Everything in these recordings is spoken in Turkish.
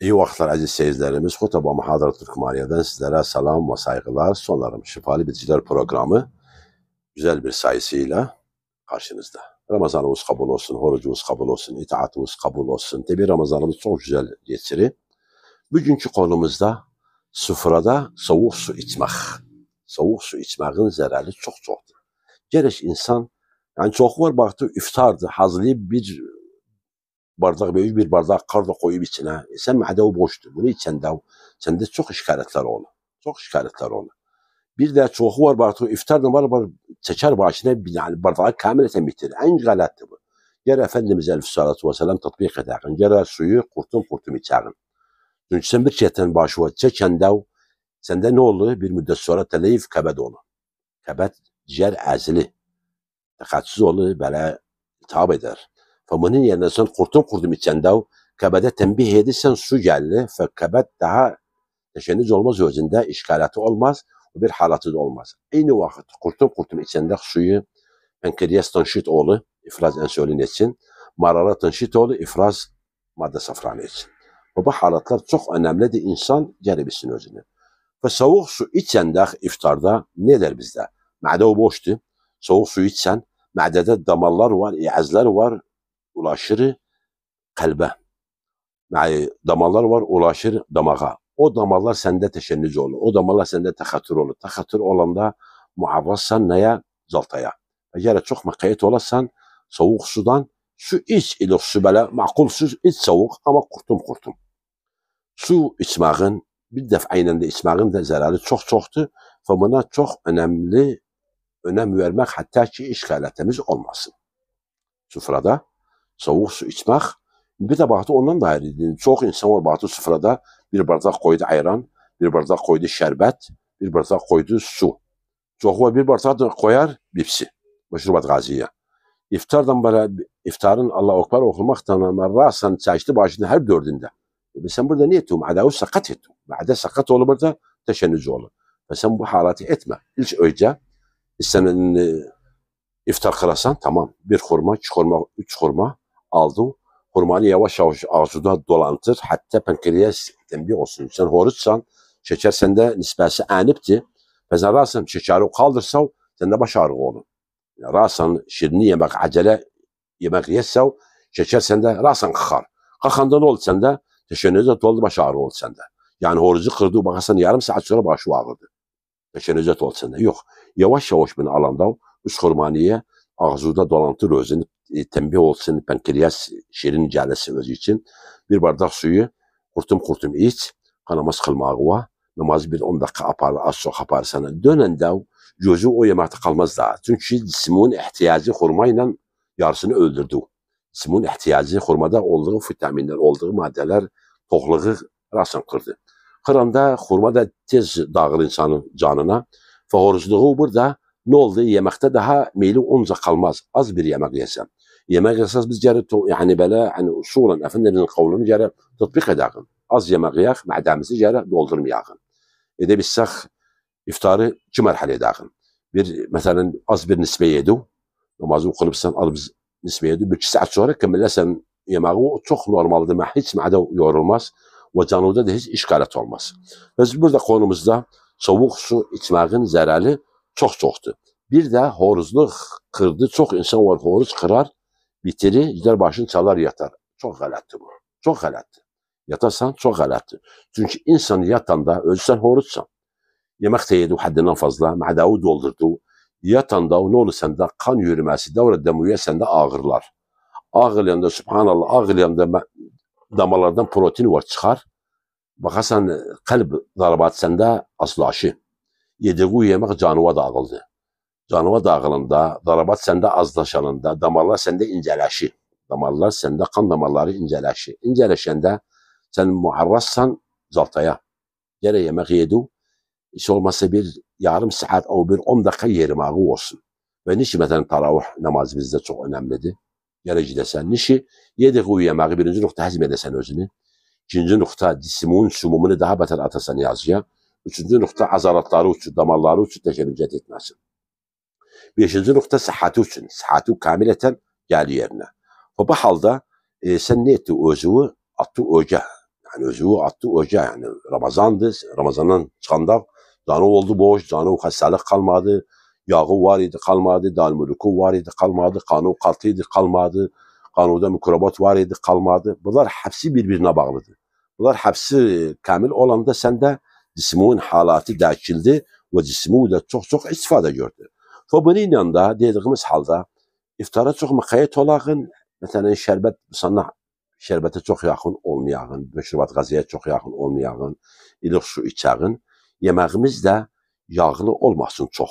İyi vaxtlar əziz seyircilərimiz. Xutaba Muhadara Türkmaniye'den sizlere salam ve saygılar. Sonlarım Şifalı Bitkiler programı güzel bir sayısıyla karşınızda. Ramazanımız kabul olsun, orucumuz kabul olsun, itaatımız kabul olsun. Tabi Ramazanımız çok güzel geçirir. Bugünkü konumuzda sufrada soğuk su içmek. Soğuk su içmeğin zərəri çok-çoktur. Gerek insan, yani çok var baktı iftardır, hazırlayıp bir bardak, büyük bir bardak kar da koyup içine. Sen mədə boşdur. Bunu içəndə səndə çox işarətlər olur. Çox işarətlər olur. Bir de çoxu var baktı iftarda var çeker başına yani bardağı kamileten bitirir. En gayretli bu. Gel Efendimiz Aleyhisselatü Vesselam tatbik edəkin. Gel suyu kurtum içəkin. Çünkü sen bir şeyden başı var. Çəkəndə sende ne olur? Bir müddet sonra təleyif kəbəd olur. Kəbəd ciğer əzili. Dikkatsiz olur, böyle iltihap eder. Bunun yerine sen kurtum içəndə kəbədə tembih edirsən su geldi ve kəbəd daha teşenniz olmaz özünde, işgalati olmaz, bir halatı da olmaz. Aynı vakit kurtum içəndə suyu pankreas tanşit olur, ifraz insülin için, marara tanşit olur, ifraz madde safranı için. Bu halatlar çok önemlidir insan gelebilsin özünü. Ve soğuk su içəndə iftarda ne der bizde? Mədə boşdur, soğuk su içsən, mədədə damarlar var, əzlər var, ulaşır kalbe. Yani damarlar var, ulaşır damağa. O damarlar sende teşenniz olur. O damarlar sende takatür olur. Takatür olanda muharrassan neye? Zaltaya. Eğer çok makayet olarsan soğuk sudan su iç ile su böyle makul su iç soğuk ama kurtum. Su içmeğin bir defayla de içmeğin de zararı çoktur ve buna çok önem vermek hatta ki işgaletimiz olmasın. Sufrada soğuk su içmek bir de baktı ondan da ayrı. Çok insan var baktı sufrada bir bardak koydu ayran, bir bardak koydu şerbet, bir bardak koydu su. Çok var bir bardak da koyar bipsi. Meşrubat gaziye. İftardan böyle iftarın Allah-u Ekber okumaktan rasan çeşitli başında her dördünde. Sen burada ne ettin? Ma'da sakat ettin. Ma'da sakat olur burada teşennüz olur. Ve sen bu halatı etme. İlk önce sen iftar kırasan tamam. Bir hurma, iki hurma, üç hurma aldın. Hurmanı yavaş yavaş ağzına dolantır. Hatta pankreas tembih olsun. Sen horutsan, şeker sende nispesi anipti. Ve sen rasan şekeri kaldırsan, sende baş ağrı olur. Yani rasan şirini yemek, acele yemek yesen, şeker sende rasan kalkar. Kalkanda ne oldu sende? Teşennüzet oldu, baş ağrı oldu sende. Yani horucu kırdı, bakarsan yarım saat sonra başı ağrıdı. Teşennüzet oldu sende. Yok. Yavaş yavaş beni alanda, üç hurmaniyye ağzında dolantır özünü, tembih olsun, pankreas şirin gəlisi özü için. Bir bardak suyu kurtum iç, namaz kılmağı var. Namazı bir 10 dakika aparır, az çok aparır sana. Dönende gözü o yemekte kalmaz daha. Çünkü cismin ihtiyacı hurmayla yarısını öldürdü. Cismin ihtiyacı hurmada olduğu vitaminler, olduğu maddeler, tohluğu rasan kırdı. Kıranda hurma da tez dağılır insanın canına. Ve horuzluğu burada ne oldu? Yemekte daha meyli onca kalmaz. Az bir yemek yesem. Yemek esas biz yani böyle yani usulen efendilerin kavlunu cere tatbik edelim. Az yemek yak, mədəmizi cere doldurmayalım. Edebilsek iftarı iki merhale edelim. Bir mesela az bir nisbe yedu. Namazı kılıpsan az bir nisbe yedu. Bir iki saat sonra kemellesen yemeği çok normaldir. Hiç ma'da yorulmaz. Ve canlıda da hiç işgalet olmaz. Biz burada konumuzda soğuk su içmeğin zararı çoktur. Bir de horuzluq kırdı. Çok insan var horuz kırar, bitirir, gider başını çalar yatar. Çok gayretli bu. Çok gayretli. Yatarsan çok gayretli. Çünkü insan yatanda özsen horuzsan. Yemek de yedi haddinden fazla, ma'dağı doldurdu. Yatanda ne olur sende kan yürümesi, devre demuye sende ağırlar. Ağırlayanda subhanallah, ağırlayanda damarlardan protein var çıkar. Bakarsan kalp darabat sende azlaşı. Yediği yemek canıva dağıldı. Canıva dağılında, darabat sende azlaşanında, damarlar sende incələşi. Damarlar sende kan damarları incələşi. İncələşəndə sen muharrassan zaltaya. Gene yemek yedu. Hiç olmazsa bir yarım saat o bir 10 dakika yerimağı olsun. Ve nişi mesela taravih namazı bizde çok önemlidir. Gereci desen nişi yediği yemeği birinci nokta hazm edesen özünü. İkinci nokta cismin sumumunu daha beter atasan yazıya. Üçüncü nokta azalatları için, damarları için teşebbüs etmesin. Beşinci nokta sıhhati için. Sıhhati kamileten geldi yerine. Ve bu halde sen ne etti özünü? Attı öce. Yani özü attı oca yani Ramazandı. Ramazandan çıkanda canı oldu boş, canı hastalık kalmadı. Yağı var idi kalmadı, dalmuluku var idi kalmadı, kanı katıydı kalmadı, kanuda mikrobat var idi kalmadı. Bunlar hepsi birbirine bağlıdır. Bunlar hepsi kamil olanda sende cismin halatı değişildi ve cismi de çok istifade gördü. Ve bunun yanında dediğimiz halde iftara çok mukayyet olağın, mesela şerbet sana şerbete çok yakın olmayağın, meşrubat gazıya çok yakın olmayağın, ilik su içağın, yemeğimiz de yağlı olmasın çok.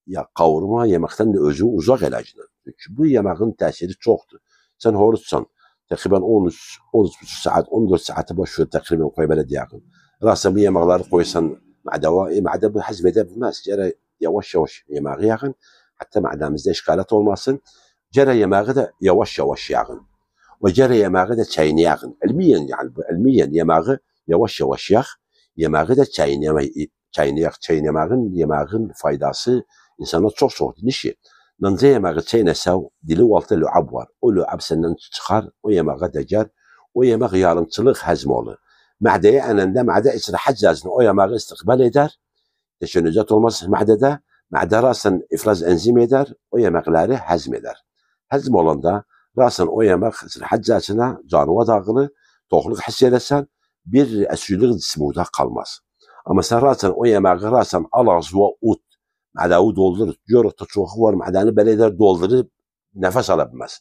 Ya kavurma yemekten de özü uzak eləcəkdir. Çünkü bu yemeğin təsiri çoxdur. Sen horuzsan, təqribən 13 saat, 14 saate başlıyor təqribən qoy belə deyəğin. Rasa bu yemekleri koysan ma'de bu hazmedebilmez. Cere yavaş yavaş yemeği yağın. Hatta ma'demizde işgalat olmasın. Cere yemeği de yavaş yavaş yağın. Ve cere yemeği de çayını yağın. Ilmiyen yani bu ilmiyen yemeği yavaş yavaş yağ. Yemeği de çayını yağ. Çayını yemeğin faydası insana çok soğuktur. Nişi? Nanca yemeği çayına sav, dili altı lüab var. O lüab senden çıkar, o yemeğe decer. O yemek yarımçılık hazm olur. Ma'deye eninde ma'de istirahat cihazını o yemeği istikbal eder. Teşennüzat olmaz ma'dede. Ma'de rasen ifraz enzim eder. O yemekleri hazm eder. Hazm olanda rasen o yemek istirahat cihazına canıva dağılı. Tokluk hissedersen bir esürlük cismuda kalmaz. Ama sen rasen o yemeği rasen alaz ve ut. Ma'deyi doldurur. Yorukta çok var. Ma'deni böyle eder doldurur. Nefes alabilmez.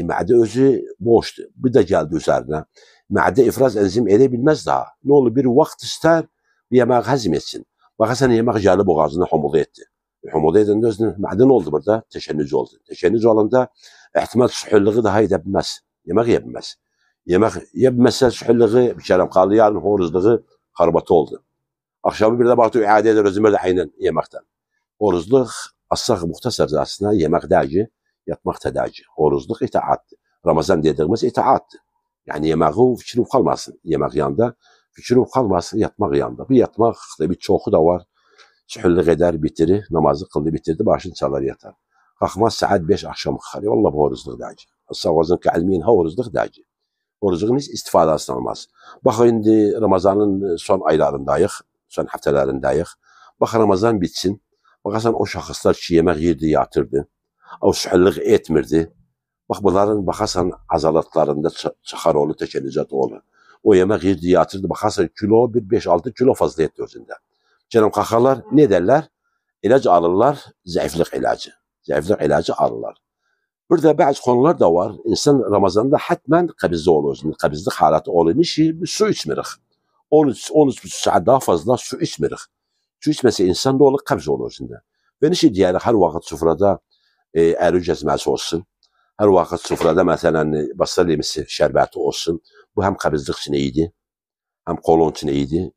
Ma'de özü boştu. Bir de geldi üzerine. Ma'de ifraz enzim edebilmez daha. Ne olur bir vakit ister bir yemeği hazmetsin. Bakarsan yemek geldi boğazına humudu etti. Humudu edende özüne ma'de ne oldu burada? Teşennüz oldu. Teşennüz olanda ihtimal suhulluğu daha edebilmez. Yemek yebilmez. Yemek yemezse suhulluğu bir şeyler kaldı yarın horuzluğu karbatı oldu. Akşamı bir de baktı iade eder özüme de aynen yemekten. Horuzluq asaq muhtasar aslında yemek derci, yatmak tedavci. Horuzluq itaattır. Ramazan dediğimiz itaattır. Yani yemeği fikrim kalmasın. Yemek yanında fikrim kalmasın yatmak yanında. Bir yatmak bir çoğu da var. Suhulluk eder bitirir. Namazı kıldı bitirdi. Başını çalar yatar. Kalkmaz saat 5 akşam kalkar. Vallahi bu horuzluq derci. Asaq olsun ki ilmiyin horuzluq derci. Horuzluğun hiç istifadasını almaz. Bak şimdi Ramazanın son aylarındayıq. Son haftalarındayıq. Bak Ramazan bitsin. Bakarsan o şahıslar ki yemek yerdi yatırdı. O suhulluk etmirdi. Bak bunların bakarsan azalatlarında çıkar oğlu teşennüzat oğlu. O yemek yerdi yatırdı. Bakarsan kilo bir 5-6 kilo fazla et özünde. Canım kalkarlar ne derler? İlaç alırlar. Zayıflık ilacı. Zayıflık ilacı alırlar. Burada bazı konular da var. İnsan Ramazan'da hatmen kabizde olur. Kabizlik halatı olur. Nişi su içmirik. 13 saat daha fazla su içmirik. Su içmese insan da olur, kabz olur şimdi. Ve nişi diğer her vakit sofrada əri cezmesi olsun. Her vakit sofrada mesela basar limisi şerbeti olsun. Bu hem kabizlik için iyiydi. Hem kolon için iyiydi.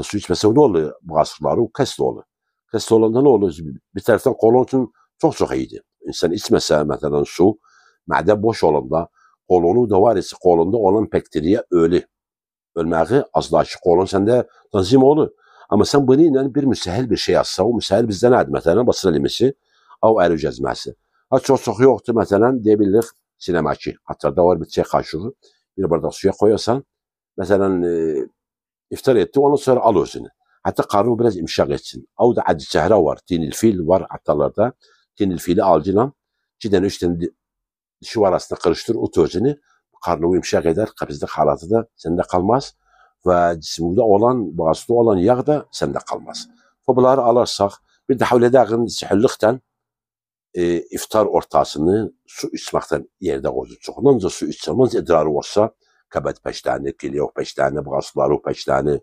Su içmese ne olur? Bağırsakları kaslı olur. Kaslı olanda ne olur? Bir taraftan kolon için çok iyiydi. İnsan içmese mesela su, mide boş olanda kolonu da var ise kolonda olan bakteriye ölmeyi azlaşır. Kolon sende tanzim olur. Ama sen bununla bir müsahil bir şey yazsa, o müsahil bizde nedir? Mesela basır limisi, av əri cezmesi. Ha çok yoktu mesela diyebilir sinemaki. Hatta da var bir çay kaşığı, bir bardak suya koyarsan, mesela iftar etti, ondan sonra al özünü. Hatta karnı biraz imşak etsin. Av da acı çehre var, tinil fil var atalarda. Tinil fili alcılan, 2 tane 3 tane dişi var aslında karıştır, ut özünü. Karnı imşak eder, kabizlik halatı da sende kalmaz. Ve cisimde olan, bağırsakta olan yağ da sende kalmaz. Bunları alırsak, bir de havledağın suhulluktan iftar ortasını su içmekten yerde koydu. Ondan su içse, ondan idrarı olsa, kabet peştani, kiliyoq peştani, bağırsakları peştani,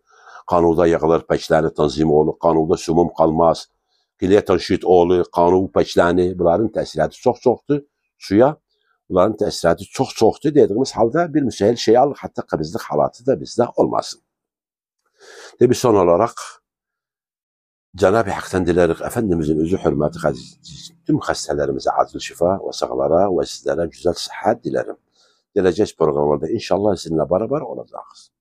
kanuda yağlar peştani tanzim olur, kanuda sumum kalmaz, kiliye tanşit olur, kanu peştani, bunların təsiratı çoxdur suya. Bunların təsiratı çoxdur dediğimiz halde bir müsahil şey al, hatta kabizlik halatı da bizde olmasın. Tabi son olarak Cenab-ı Hak'tan dileriz Efendimizin özü hürmeti tüm hastalarımıza acil şifa ve sağlara ve sizlere güzel sıhhat dilerim. Gelecek programlarda inşallah sizinle beraber olacağız.